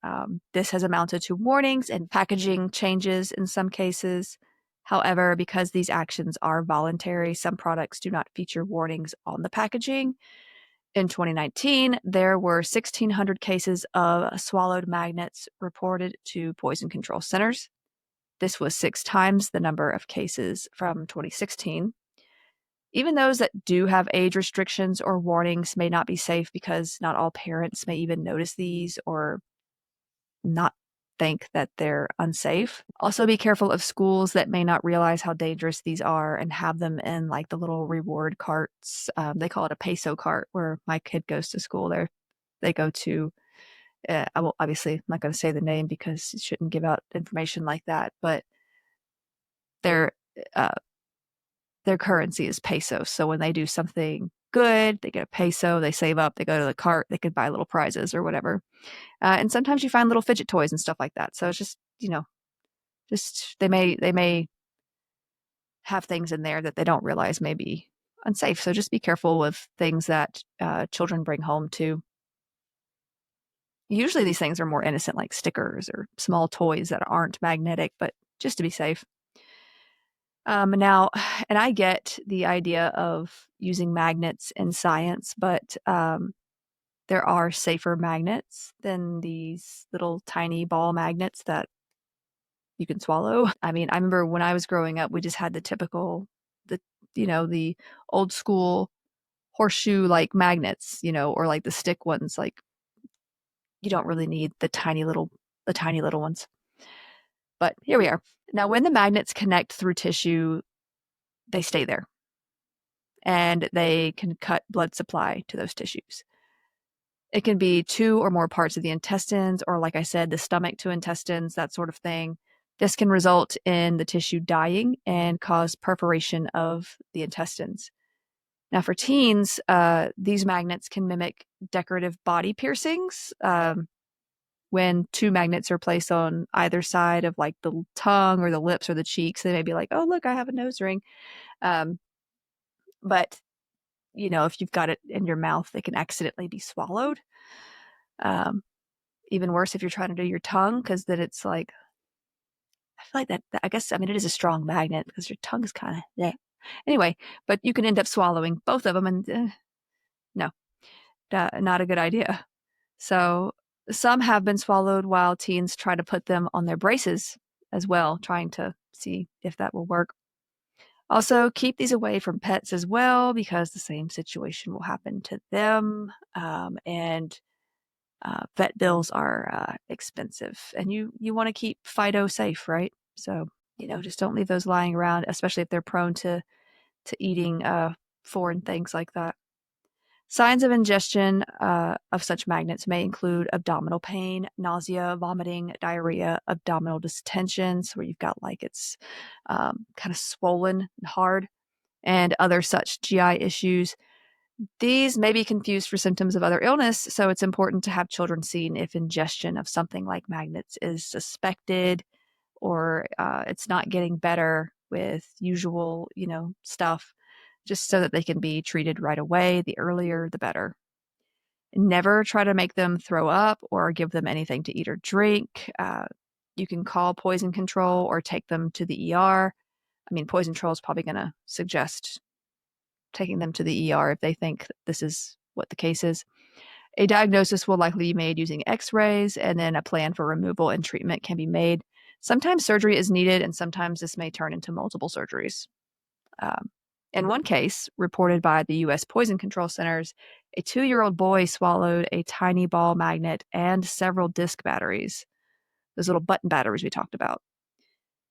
this has amounted to warnings and packaging changes in some cases. However, because these actions are voluntary, some products do not feature warnings on the packaging. In 2019, there were 1,600 cases of swallowed magnets reported to poison control centers. This was 6 times the number of cases from 2016. Even those that do have age restrictions or warnings may not be safe because not all parents may even notice these or not think that they're unsafe. Also, be careful of schools that may not realize how dangerous these are and have them in like the little reward carts. They call it a peso cart where my kid goes to school. They go to, I will obviously I'm not going to say the name because it shouldn't give out information like that, but their uh, their currency is pesos. So when they do something good, they get a peso, they save up, they go to the cart, they could buy little prizes or whatever. And sometimes you find little fidget toys and stuff like that. So it's just, just they may have things in there that they don't realize may be unsafe. So just be careful with things that children bring home too. Usually these things are more innocent, like stickers or small toys that aren't magnetic, but just to be safe. Now, and I get the idea of using magnets in science, but there are safer magnets than these little tiny ball magnets that you can swallow. I mean, I remember when I was growing up, we just had the typical, the old school horseshoe like magnets, or like the stick ones. Like you don't really need the tiny little ones. But here we are. Now, when the magnets connect through tissue, they stay there and they can cut blood supply to those tissues. It can be two or more parts of the intestines, or like I said, the stomach to intestines, that sort of thing. This can result in the tissue dying and cause perforation of the intestines. Now, for teens, these magnets can mimic decorative body piercings. When two magnets are placed on either side of like the tongue or the lips or the cheeks, they may be like, oh, look, I have a nose ring. But, if you've got it in your mouth, they can accidentally be swallowed. Even worse if you're trying to do your tongue, because then it's like, I feel like I guess, I mean, it is a strong magnet because your tongue is kind of, yeah. Anyway, but you can end up swallowing both of them and no, not a good idea. So some have been swallowed while teens try to put them on their braces as well, trying to see if that will work. Also, keep these away from pets as well because the same situation will happen to them. And vet bills are expensive, and you want to keep Fido safe, right? So just don't leave those lying around, especially if they're prone to eating foreign things like that. Signs of ingestion of such magnets may include abdominal pain, nausea, vomiting, diarrhea, abdominal distensions, where you've got like it's kind of swollen and hard, and other such GI issues. These may be confused for symptoms of other illness, so it's important to have children seen if ingestion of something like magnets is suspected or it's not getting better with usual, stuff, just so that they can be treated right away. The earlier, the better. Never try to make them throw up or give them anything to eat or drink. You can call poison control or take them to the ER. I mean, poison control is probably going to suggest taking them to the ER if they think this is what the case is. A diagnosis will likely be made using x-rays, and then a plan for removal and treatment can be made. Sometimes surgery is needed, and sometimes this may turn into multiple surgeries. In one case, reported by the U.S. Poison Control Centers, a 2-year-old boy swallowed a tiny ball magnet and several disc batteries, those little button batteries we talked about.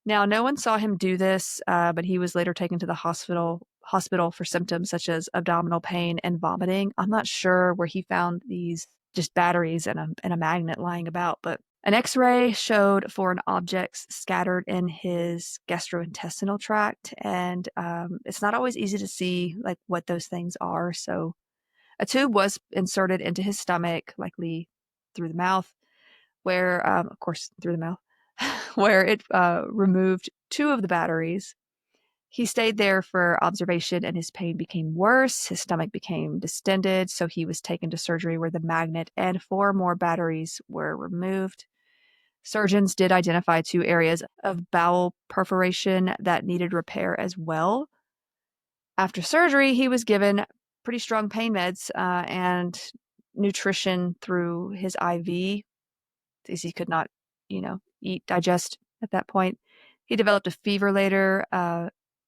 Now, no one saw him do this, but he was later taken to the hospital for symptoms such as abdominal pain and vomiting. I'm not sure where he found these just batteries and a magnet lying about, but an x-ray showed foreign objects scattered in his gastrointestinal tract, and it's not always easy to see like what those things are. So a tube was inserted into his stomach, likely through the mouth, where, of course, through the mouth, where it removed 2 of the batteries. He stayed there for observation and his pain became worse. His stomach became distended, so he was taken to surgery where the magnet and 4 more batteries were removed. Surgeons did identify 2 areas of bowel perforation that needed repair as well. After surgery, he was given pretty strong pain meds and nutrition through his IV because he could not, eat, digest at that point. He developed a fever later,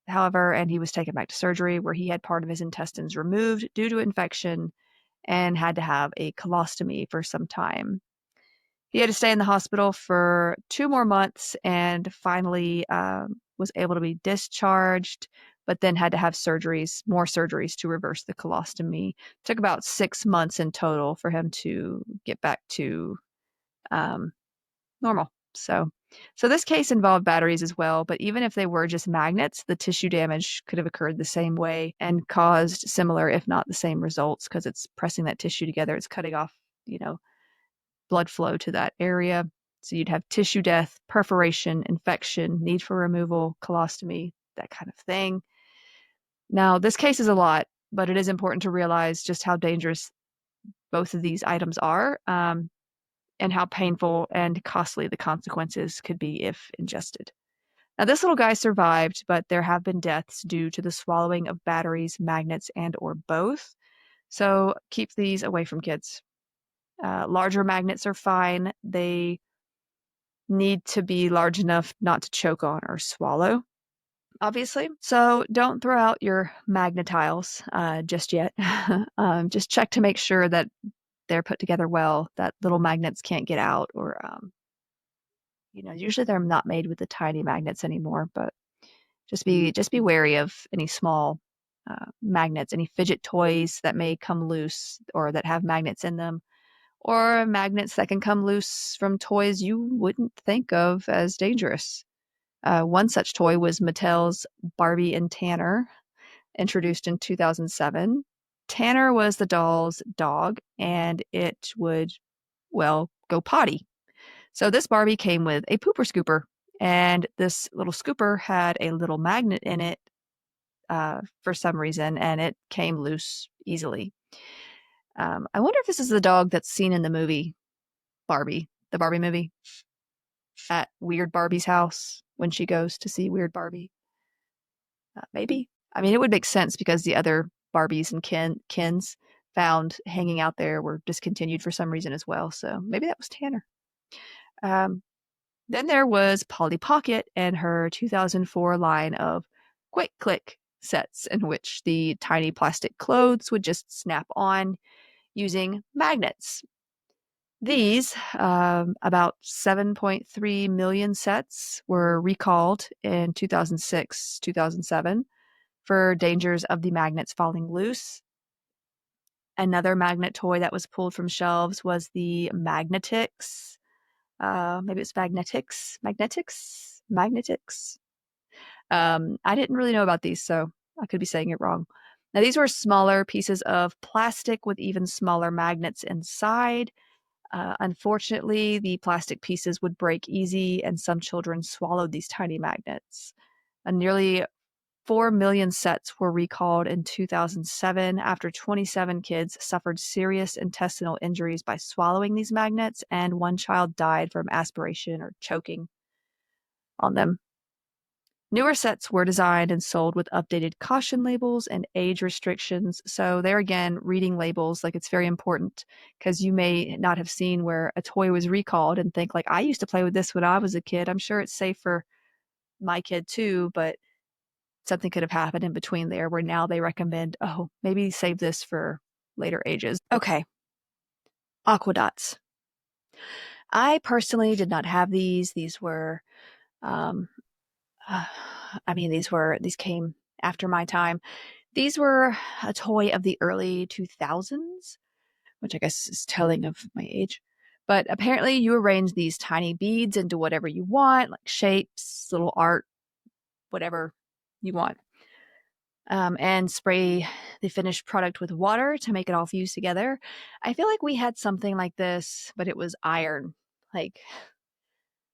however, and he was taken back to surgery where he had part of his intestines removed due to infection and had to have a colostomy for some time. He had to stay in the hospital for 2 more months and finally was able to be discharged, but then had to have more surgeries to reverse the colostomy. It took about 6 months in total for him to get back to normal. So this case involved batteries as well, but even if they were just magnets, the tissue damage could have occurred the same way and caused similar, if not the same results, because it's pressing that tissue together. It's cutting off, blood flow to that area. So you'd have tissue death, perforation, infection, need for removal, colostomy, that kind of thing. Now, this case is a lot, but it is important to realize just how dangerous both of these items are, and how painful and costly the consequences could be if ingested. Now, this little guy survived, but there have been deaths due to the swallowing of batteries, magnets, and or both. So keep these away from kids. Larger magnets are fine. They need to be large enough not to choke on or swallow, obviously. So don't throw out your magnetiles just yet. Just check to make sure that they're put together well, that little magnets can't get out, or usually they're not made with the tiny magnets anymore, but just be wary of any small magnets, any fidget toys that may come loose or that have magnets in them, or magnets that can come loose from toys you wouldn't think of as dangerous. One such toy was Mattel's Barbie and Tanner, introduced in 2007. Tanner was the doll's dog, and it would, go potty. So this Barbie came with a pooper scooper, and this little scooper had a little magnet in it for some reason, and it came loose easily. I wonder if this is the dog that's seen in the movie Barbie, the Barbie movie, at Weird Barbie's house when she goes to see Weird Barbie. Maybe. I mean, it would make sense because the other Barbies and Kens found hanging out there were discontinued for some reason as well. So maybe that was Tanner. Then there was Polly Pocket and her 2004 line of Quick Click sets, in which the tiny plastic clothes would just snap on using magnets. These, about 7.3 million sets, were recalled in 2006, 2007 for dangers of the magnets falling loose. Another magnet toy that was pulled from shelves was the Magnetix. Maybe it's Magnetix. I didn't really know about these, so I could be saying it wrong. Now, these were smaller pieces of plastic with even smaller magnets inside. Unfortunately, the plastic pieces would break easy, and some children swallowed these tiny magnets. Nearly 4 million sets were recalled in 2007 after 27 kids suffered serious intestinal injuries by swallowing these magnets, and one child died from aspiration or choking on them. Newer sets were designed and sold with updated caution labels and age restrictions. So there again, reading labels, like, it's very important, because you may not have seen where a toy was recalled and think, like, I used to play with this when I was a kid. I'm sure it's safe for my kid too, but something could have happened in between there where now they recommend, oh, maybe save this for later ages. Okay. Aqua Dots. I personally did not have these. These were, these came after my time. These were a toy of the early 2000s, which I guess is telling of my age. But apparently you arrange these tiny beads into whatever you want, like shapes, little art, whatever you want. And spray the finished product with water to make it all fuse together. I feel like we had something like this, but it was iron. Like,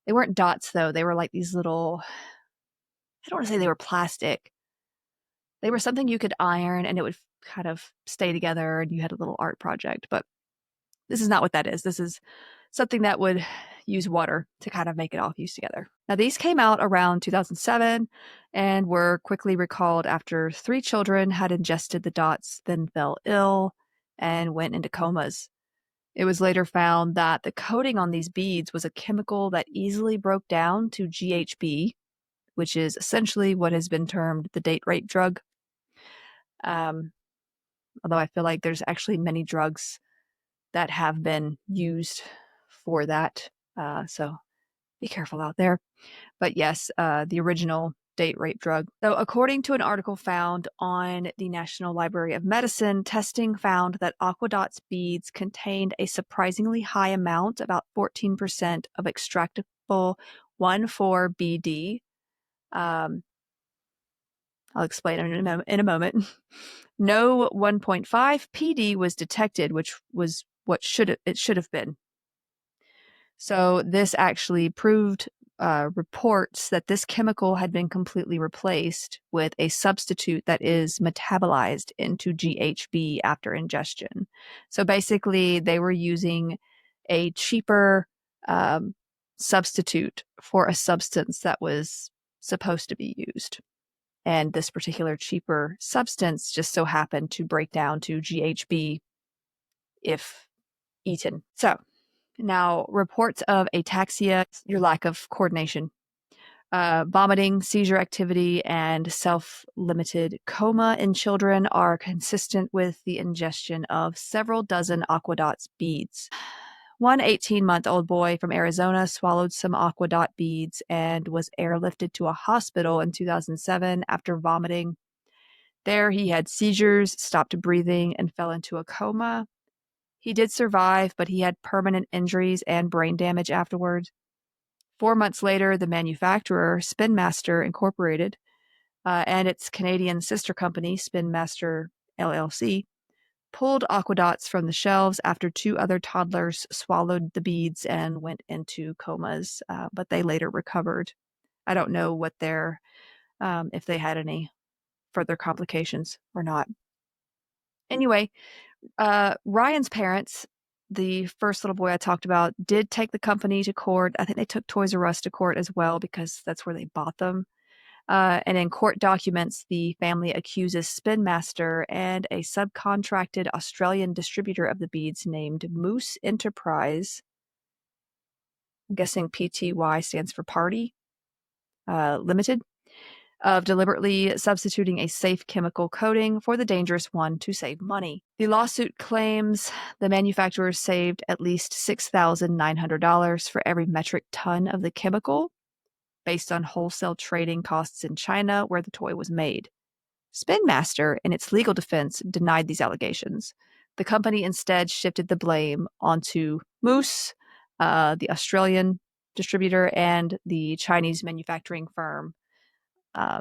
they weren't dots though. They were like these little, I don't want to say they were plastic. They were something you could iron and it would kind of stay together and you had a little art project. But this is not what that is. This is something that would use water to kind of make it all fuse together. Now, these came out around 2007 and were quickly recalled after 3 children had ingested the dots, then fell ill and went into comas. It was later found that the coating on these beads was a chemical that easily broke down to GHB, which is essentially what has been termed the date rape drug. Although I feel like there's actually many drugs that have been used for that. So be careful out there. But yes, the original date rape drug. So according to an article found on the National Library of Medicine, testing found that Aqua Dots beads contained a surprisingly high amount, about 14% of extractable 1,4-BD. I'll explain in a moment. No 1.5-PD was detected, which was what it should have been. So this actually proved reports that this chemical had been completely replaced with a substitute that is metabolized into GHB after ingestion. So basically, they were using a cheaper substitute for a substance that was supposed to be used. And this particular cheaper substance just so happened to break down to GHB if eaten. So now, reports of ataxia, your lack of coordination, vomiting, seizure activity, and self-limited coma in children are consistent with the ingestion of several dozen Aqua Dots beads. One 18-month-old boy from Arizona swallowed some Aqua Dot beads and was airlifted to a hospital in 2007 after vomiting. There, he had seizures, stopped breathing, and fell into a coma. He did survive, but he had permanent injuries and brain damage afterwards. 4 months later, the manufacturer, Spin Master Incorporated, and its Canadian sister company, Spin Master LLC, pulled Aqua Dots from the shelves after 2 other toddlers swallowed the beads and went into comas, but they later recovered. I don't know what if they had any further complications or not. Anyway, Ryan's parents, the first little boy I talked about, did take the company to court. I think they took Toys R Us to court as well because that's where they bought them. And in court documents, the family accuses Spin Master and a subcontracted Australian distributor of the beads named Moose Enterprise. I'm guessing PTY stands for Party Limited, of deliberately substituting a safe chemical coating for the dangerous one to save money. The lawsuit claims the manufacturers saved at least $6,900 for every metric ton of the chemical, based on wholesale trading costs in China where the toy was made. Spin Master, in its legal defense, denied these allegations. The company instead shifted the blame onto Moose, the Australian distributor, and the Chinese manufacturing firm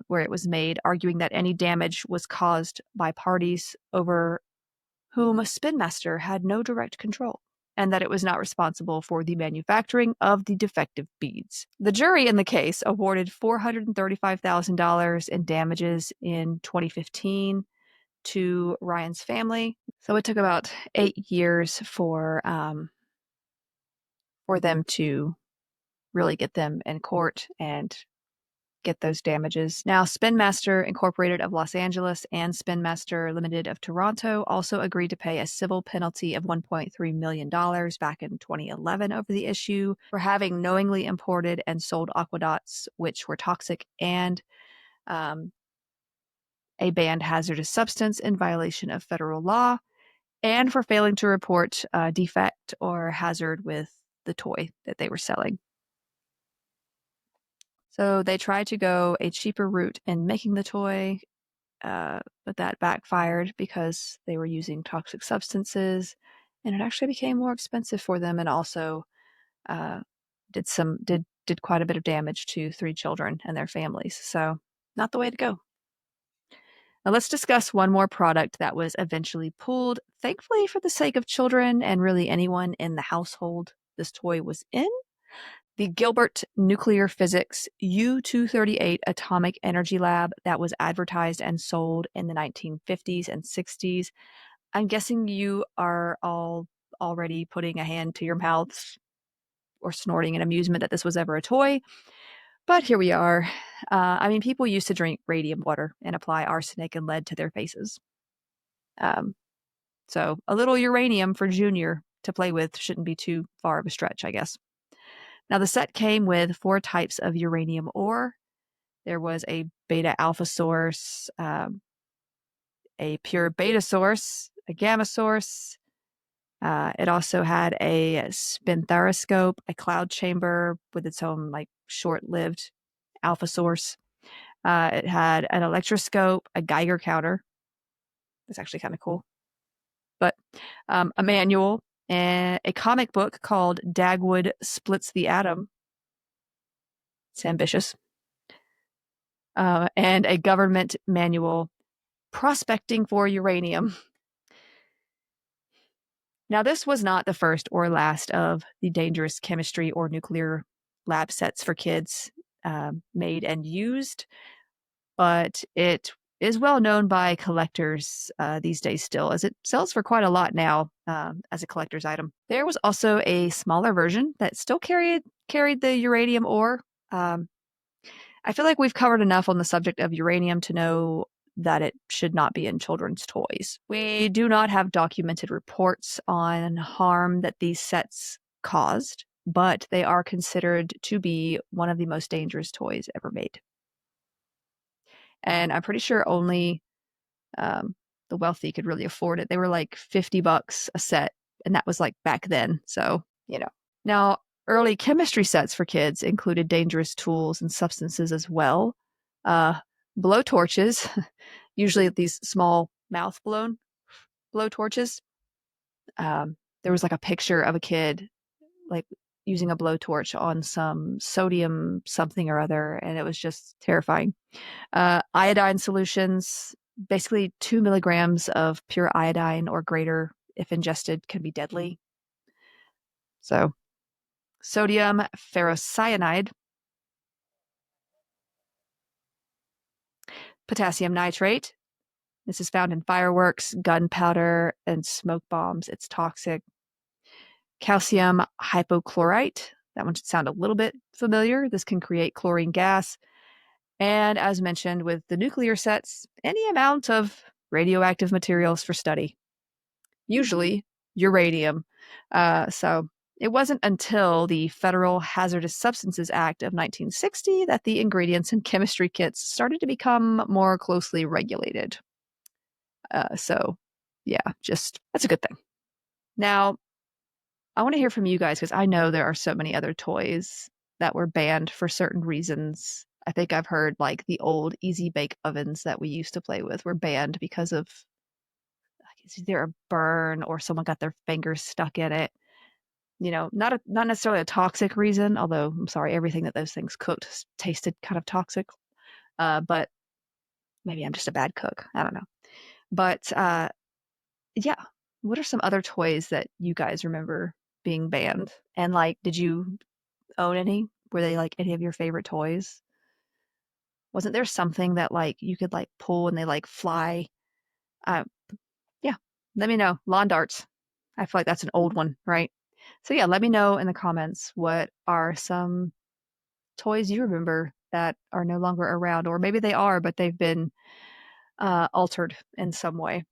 where it was made, arguing that any damage was caused by parties over whom Spin Master had no direct control, and that it was not responsible for the manufacturing of the defective beads. The jury in the case awarded $435,000 in damages in 2015 to Ryan's family. So it took about 8 years for them to really get them in court and get those damages. Now, Spin Master Incorporated of Los Angeles and Spin Master Limited of Toronto also agreed to pay a civil penalty of $1.3 million back in 2011 over the issue for having knowingly imported and sold Aqua Dots, which were toxic and a banned hazardous substance in violation of federal law, and for failing to report defect or hazard with the toy that they were selling. So they tried to go a cheaper route in making the toy, but that backfired because they were using toxic substances, and it actually became more expensive for them, and also did quite a bit of damage to 3 children and their families. So not the way to go. Now let's discuss one more product that was eventually pulled, thankfully for the sake of children and really anyone in the household this toy was in. The Gilbert Nuclear Physics U-238 Atomic Energy Lab that was advertised and sold in the 1950s and 60s. I'm guessing you are all already putting a hand to your mouths or snorting in amusement that this was ever a toy. But here we are. People used to drink radium water and apply arsenic and lead to their faces. So a little uranium for Junior to play with shouldn't be too far of a stretch, I guess. Now, the set came with 4 types of uranium ore. There was a beta alpha source, a pure beta source, a gamma source. It also had a spinthariscope, a cloud chamber with its own like short-lived alpha source. It had an electroscope, a Geiger counter. That's actually kind of cool. But a manual and a comic book called Dagwood Splits the Atom. It's ambitious. And a government manual, Prospecting for Uranium. Now, this was not the first or last of the dangerous chemistry or nuclear lab sets for kids made and used, but it is well known by collectors these days still, as it sells for quite a lot now as a collector's item. There was also a smaller version that still carried the uranium ore. I feel like we've covered enough on the subject of uranium to know that it should not be in children's toys. We do not have documented reports on harm that these sets caused, but they are considered to be one of the most dangerous toys ever made. And I'm pretty sure only the wealthy could really afford it. They were like $50 a set, and that was like back then. So, you know. Now, early chemistry sets for kids included dangerous tools and substances as well. Blowtorches, usually these small mouth blowtorches. There was like a picture of a kid like using a blowtorch on some sodium something or other, and it was just terrifying. Iodine solutions, basically 2 milligrams of pure iodine or greater, if ingested, can be deadly. So, sodium ferrocyanide, potassium nitrate. This is found in fireworks, gunpowder, and smoke bombs. It's toxic. Calcium hypochlorite. That one should sound a little bit familiar. This can create chlorine gas. And as mentioned with the nuclear sets, any amount of radioactive materials for study, usually uranium. So it wasn't until the Federal Hazardous Substances Act of 1960 that the ingredients in chemistry kits started to become more closely regulated. So yeah, just that's a good thing. Now, I want to hear from you guys because I know there are so many other toys that were banned for certain reasons. I think I've heard like the old easy bake ovens that we used to play with were banned because of it's either a burn or someone got their fingers stuck in it. You know, not necessarily a toxic reason, although I'm sorry, everything that those things cooked tasted kind of toxic. But maybe I'm just a bad cook. I don't know. But yeah, what are some other toys that you guys remember being banned? And like, did you own any? Were they like any of your favorite toys? Wasn't there something that like you could like pull and they like fly? Uh, yeah, let me know. Lawn darts. I feel like that's an old one, right? So yeah, let me know in the comments what are some toys you remember that are no longer around, or maybe they are, but they've been altered in some way.